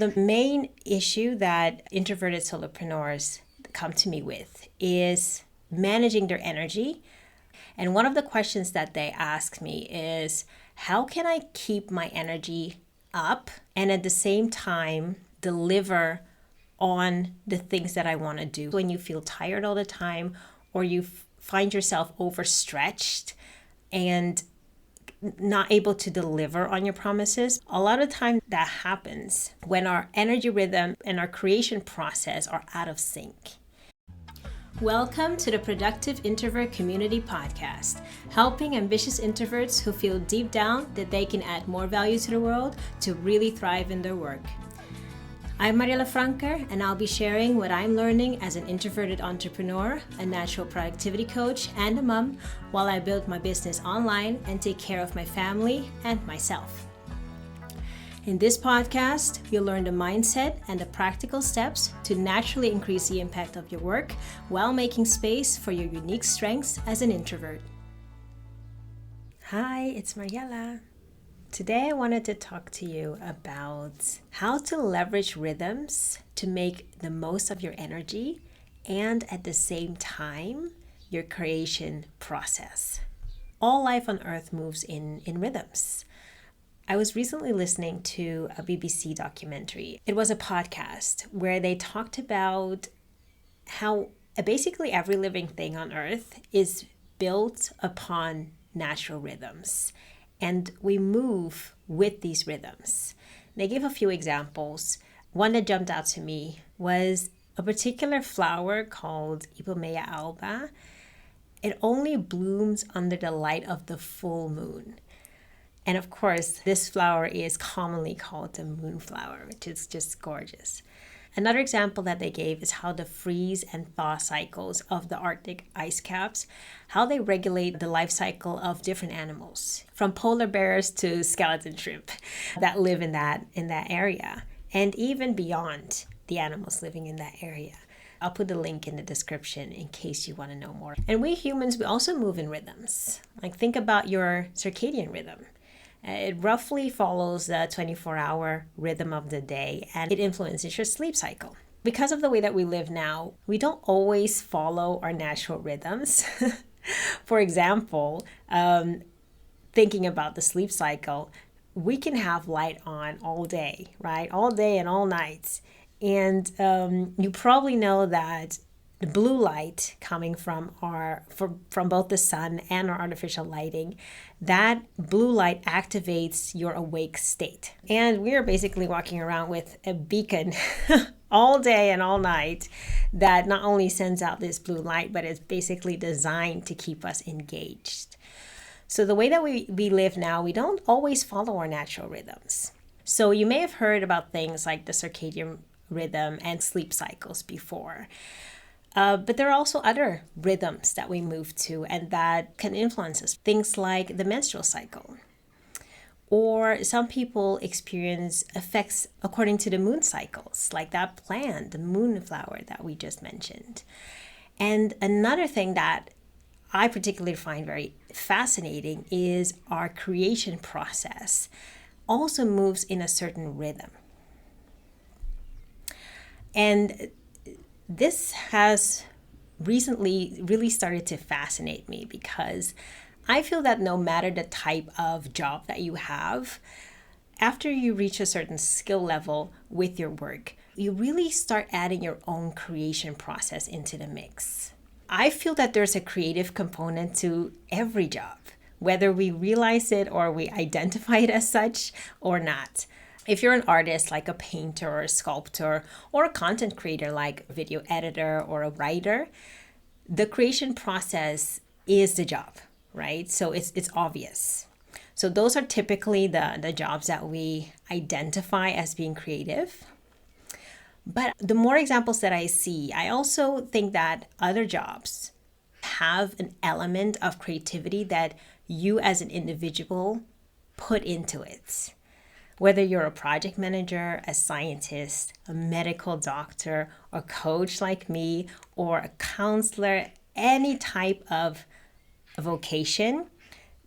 The main issue that introverted solopreneurs come to me with is managing their energy. And one of the questions that they ask me is, how can I keep my energy up and at the same time deliver on the things that I want to do? When you feel tired all the time, or you find yourself overstretched and not able to deliver on your promises, a lot of time that happens when our energy rhythm and our creation process are out of sync. Welcome to the Productive Introvert Community Podcast, helping ambitious introverts who feel deep down that they can add more value to the world to really thrive in their work. I'm Mariela Franker, and I'll be sharing what I'm learning as an introverted entrepreneur, a natural productivity coach, and a mom while I build my business online and take care of my family and myself. In this podcast, you'll learn the mindset and the practical steps to naturally increase the impact of your work while making space for your unique strengths as an introvert. Hi, it's Mariela. Today I wanted to talk to you about how to leverage rhythms to make the most of your energy and at the same time your creation process. All life on earth moves in rhythms. I was recently listening to a BBC documentary. It was a podcast where they talked about how basically every living thing on earth is built upon natural rhythms. And we move with these rhythms. They gave a few examples. One that jumped out to me was a particular flower called Ipomoea alba. It only blooms under the light of the full moon. And of course, this flower is commonly called the moonflower, which is just gorgeous. Another example that they gave is how the freeze and thaw cycles of the Arctic ice caps, how they regulate the life cycle of different animals, from polar bears to skeleton shrimp that live in that area, and even beyond the animals living in that area. I'll put the link in the description in case you want to know more. And we humans, we also move in rhythms. Like think about your circadian rhythm. It roughly follows the 24-hour rhythm of the day, and it influences your sleep cycle. Because of the way that we live now, we don't always follow our natural rhythms. For example, thinking about the sleep cycle, we can have light on all day, right? All day and all night. And you probably know that the blue light coming from both the sun and our artificial lighting, that blue light activates your awake state. And we are basically walking around with a beacon all day and all night that not only sends out this blue light, but it's basically designed to keep us engaged. So the way that we live now, we don't always follow our natural rhythms. So you may have heard about things like the circadian rhythm and sleep cycles before. But there are also other rhythms that we move to and that can influence us. Things like the menstrual cycle. Or some people experience effects according to the moon cycles, like that plant, the moonflower that we just mentioned. And another thing that I particularly find very fascinating is our creation process also moves in a certain rhythm. And this has recently really started to fascinate me because I feel that no matter the type of job that you have, after you reach a certain skill level with your work, you really start adding your own creation process into the mix. I feel that there's a creative component to every job, whether we realize it or we identify it as such or not. If you're an artist like a painter or a sculptor or a content creator like a video editor or a writer, the creation process is the job, right? So it's obvious. So those are typically the jobs that we identify as being creative. But the more examples that I see, I also think that other jobs have an element of creativity that you as an individual put into it. Whether you're a project manager, a scientist, a medical doctor, or coach like me, or a counselor, any type of vocation,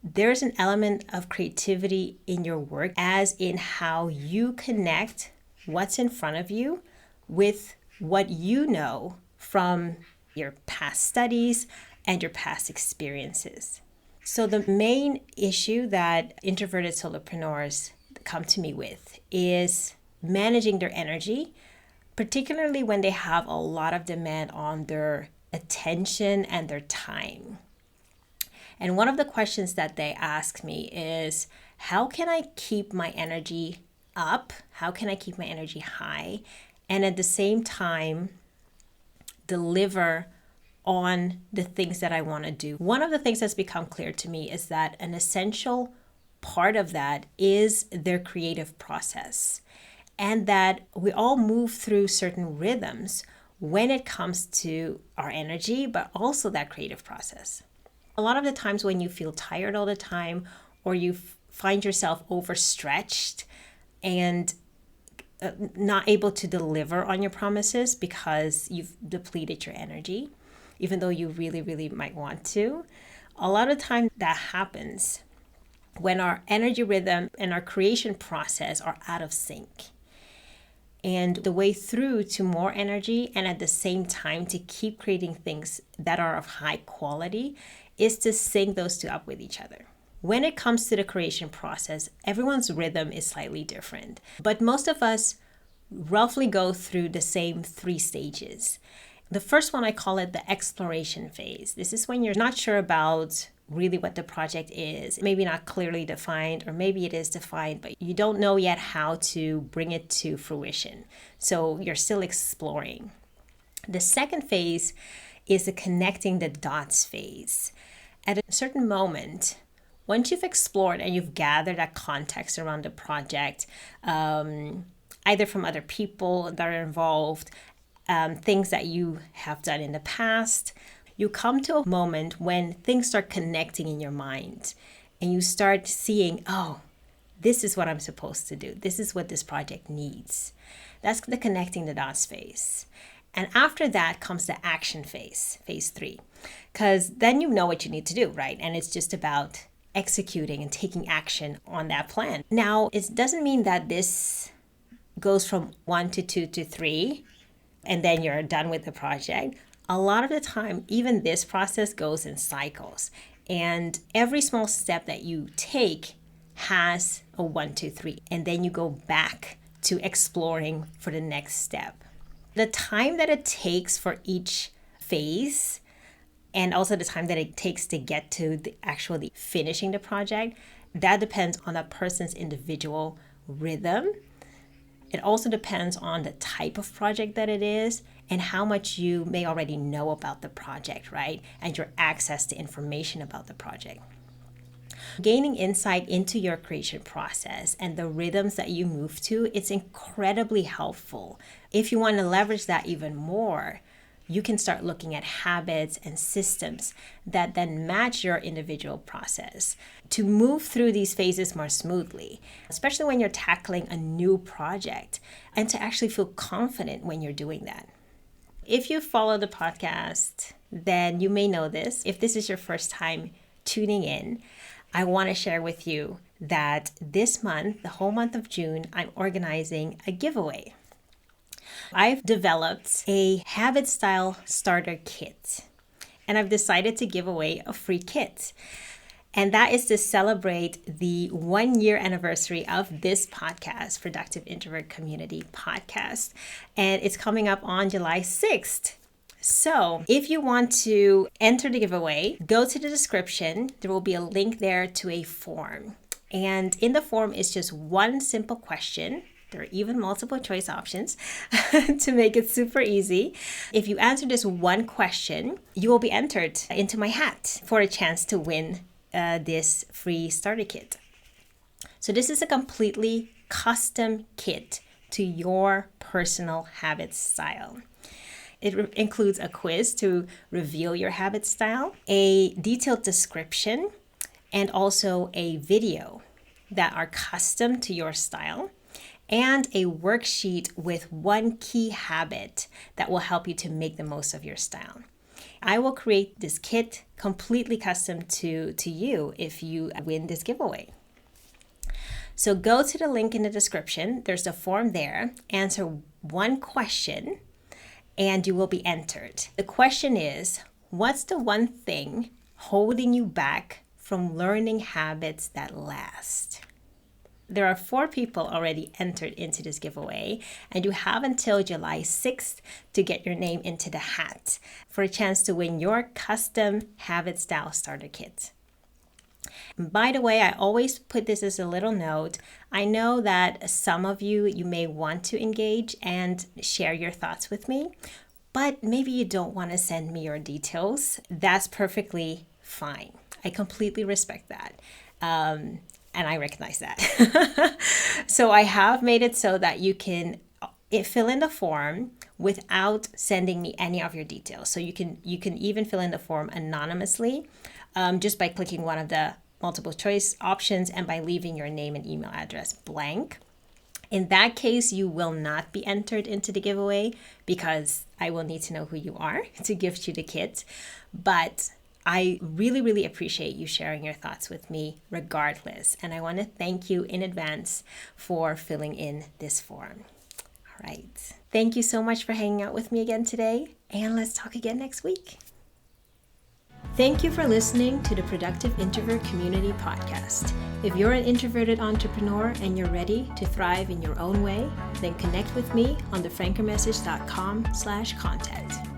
there's an element of creativity in your work, as in how you connect what's in front of you with what you know from your past studies and your past experiences. So the main issue that introverted solopreneurs come to me with is managing their energy, particularly when they have a lot of demand on their attention and their time. And one of the questions that they ask me is, how can I keep my energy up? How can I keep my energy high? And at the same time, deliver on the things that I want to do. One of the things that's become clear to me is that an essential part of that is their creative process, and that we all move through certain rhythms when it comes to our energy, but also that creative process. A lot of the times when you feel tired all the time, or you find yourself overstretched and not able to deliver on your promises because you've depleted your energy, even though you really, really might want to. A lot of times that happens when our energy rhythm and our creation process are out of sync. And the way through to more energy and at the same time to keep creating things that are of high quality is to sync those two up with each other. When it comes to the creation process, everyone's rhythm is slightly different, but most of us roughly go through the same 3 stages. The first one, I call it the exploration phase. This is when you're not sure about really what the project is, maybe not clearly defined, or maybe it is defined, but you don't know yet how to bring it to fruition. So you're still exploring. The second phase is the connecting the dots phase. At a certain moment, once you've explored and you've gathered that context around the project, either from other people that are involved, things that you have done in the past, you come to a moment when things start connecting in your mind and you start seeing, oh, this is what I'm supposed to do. This is what this project needs. That's the connecting the dots phase. And after that comes the action phase, phase 3, because then you know what you need to do, right? And it's just about executing and taking action on that plan. Now, it doesn't mean that this goes from 1 to 2 to 3 and then you're done with the project. A lot of the time, even this process goes in cycles, and every small step that you take has a 1, 2, 3, and then you go back to exploring for the next step. The time that it takes for each phase, and also the time that it takes to get to the actually finishing the project, that depends on that person's individual rhythm. It also depends on the type of project that it is and how much you may already know about the project, right? And your access to information about the project. Gaining insight into your creation process and the rhythms that you move to, it's incredibly helpful. If you want to leverage that even more, you can start looking at habits and systems that then match your individual process to move through these phases more smoothly, especially when you're tackling a new project, and to actually feel confident when you're doing that. If you follow the podcast, then you may know this. If this is your first time tuning in, I want to share with you that this month, the whole month of June, I'm organizing a giveaway. I've developed a habit style starter kit, and I've decided to give away a free kit. And that is to celebrate the 1-year anniversary of this podcast, Productive Introvert Community Podcast. And it's coming up on July 6th. So if you want to enter the giveaway, go to the description. There will be a link there to a form. And in the form is just one simple question. There are even multiple choice options to make it super easy. If you answer this one question, you will be entered into my hat for a chance to win this free starter kit. So this is a completely custom kit to your personal habit style. It includes a quiz to reveal your habit style, a detailed description, and also a video that are custom to your style, and a worksheet with one key habit that will help you to make the most of your style. I will create this kit completely custom to you if you win this giveaway. So go to the link in the description. There's a form there. Answer one question and you will be entered. The question is, what's the one thing holding you back from learning habits that last? There are 4 people already entered into this giveaway, and you have until July 6th to get your name into the hat for a chance to win your custom habit style starter kit. And by the way, I always put this as a little note. I know that some of you may want to engage and share your thoughts with me, but maybe you don't want to send me your details. That's perfectly fine. I completely respect that. And I recognize that. So I have made it so that you can fill in the form without sending me any of your details. So you can even fill in the form anonymously, just by clicking one of the multiple choice options and by leaving your name and email address blank. In that case, you will not be entered into the giveaway because I will need to know who you are to gift you the kit. But I really, really appreciate you sharing your thoughts with me regardless. And I want to thank you in advance for filling in this form. All right. Thank you so much for hanging out with me again today. And let's talk again next week. Thank you for listening to the Productive Introvert Community Podcast. If you're an introverted entrepreneur and you're ready to thrive in your own way, then connect with me on thefrankermessage.com/contact.